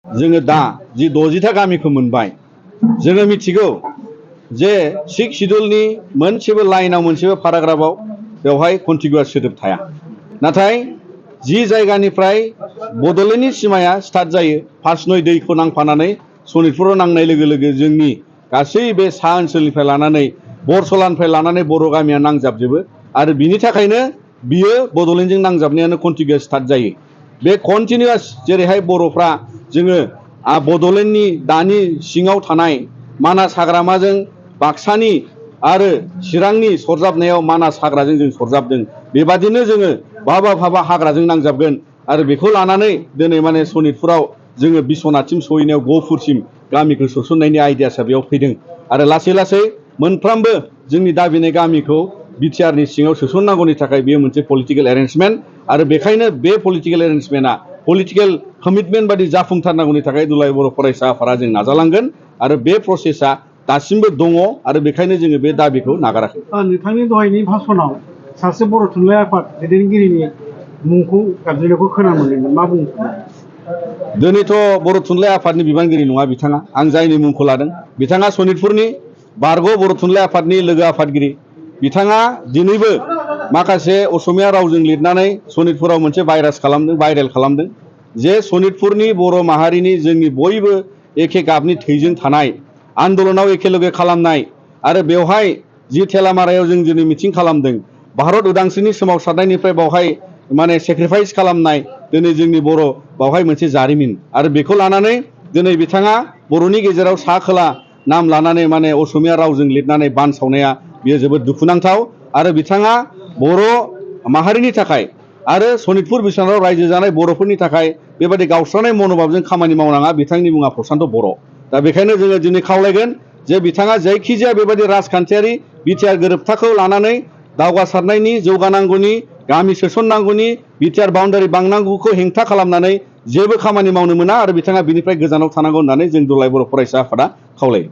जोङो दा जि 60टा गामिखौ मोनबाय जोङो मिथिगौ जे 6 शिड्युलनि मोनसेबो लाइनाव मोनसेबो पेराग्राफआव बेवहाय कन्टिगुवास सोदोब थाया नाथाय जि जायगानिफ्राय बड'लेण्डनि सिमाया स्टार्ट जायो फार्स्ट नय दैखौ नांफानानै सनितपुराव नांनाय लोगो लोगो जोंनि गासै बे सा ओनसोलनिफ्राय लानानै बरसलानिफ्राय लानानै बर' गामिया नांजाबजोबो आरो बिनि थाखायनो बियो बड'लेण्डजों नांजाबनायानो कन्टिगुवास स्टार्ट जायो बे कन्टिनिउआस जेरैहाय बर'फ्रा जोङो बड'लेण्डनि दानि सिङाव थानाय मानास हाग्रामाजों बाक्सानि आरो चिरांनि सरजाबनायाव मानास हाग्राजों जों सरजाबदों बेबादिनो जोङो बहाबा हाग्राजों नांजाबगोन आरो बेखौ लानानै दिनै माने सनितपुराव जोङो बिश्वनाथसिम सहैनायाव गहपुरसिम गामिखौ सोसननायनि आइडियासा बेयाव फैदों आरो लासै लासै मोनफ्रोमबो जोंनि दाबिनाय गामिखौ बिटिआरनि सिङाव सोसननांगौनि थाखाय बेयो मोनसे पलिटिकेल एरेन्जमेन्ट आरो बेखायनो बे पलिटिकेल एरेन्जमेन्टआ पलिटिकेल कमिटमेन्ट बादि जाफुंथारनांगौनि थाखाय दुलाराय बर' फरायसा आफादा जों नाजालांगोन आरो बे प्रसेसआ दासिमबो दङ आरो बेखायनो जोङो बे दाबिखौ नागाराखै। नोंथांनि दहायनि भाषणाव सासे बर' थुनलाइ आफाद दैदेनगिरिनि मुंखौ गाबज्रिनायखौ खोनानो मोनदोंमोन मा बुंनो दिनैथ' बर' थुनलाइ आफादनि बिबानगिरि नङा बिथाङा आं जायनि मुंखौ लादों बिथाङा सनितपुरनि बारग' बर' थुनलाइ आफादनि लोगो आफादगिरि बिथाङा दिनैबो माखासे असमिया रावजों लिरनानै सनितपुराव मोनसे भाइरेल खालामदों जे सनितपुरनि बर' माहारिनि जोंनि बयबो एखे गाबनि थैजों थानाय आन्दलनाव एखेलगे खालामनाय आरो बेवहाय जि थेलामारायाव जों दिनै मिटिं खालामदों भारत उदांस्रिनि सोमावसारनायनिफ्राय बावहाय माने सेक्रिफाइस खालामनाय दिनै जोंनि बर' बावहाय मोनसे जारिमिन आरो बेखौ लानानै दिनै बिथाङा बर'नि गेजेराव सा खोला नाम लानानै माने असमिया रावजों लिरनानै बानसावनाया बेयो जोबोद दुखुनांथाव आरो बिथाङा बर' माहारिनि थाखाय आरो सनितपुर बिश्वनाथाव रायजो जानाय बर'फोरनि थाखाय बेबादि गावस्रानाय मनोभाबजों खामानि मावनाङा बिथांनि मुङा प्रसान्त बर' दा बेखायनो जोङो दिनै खावलायगोन जे बिथाङा जायखिजाया बेबादि राजखान्थियारि बिटिआर गोरोबथाखौ लानानै दावगासारनायनि जौगानांगौनि गामि सोसननांगौनि बिटिआर बाउन्डारि बांनांगौखौ हेंथा खालामनानै जेबो खामानि मावनो मोना आरो बिथाङा बिनिफ्राय गोजानाव थानांगौ होननानै जों दुलाराय बर' फरायसा आफादा खावलायो।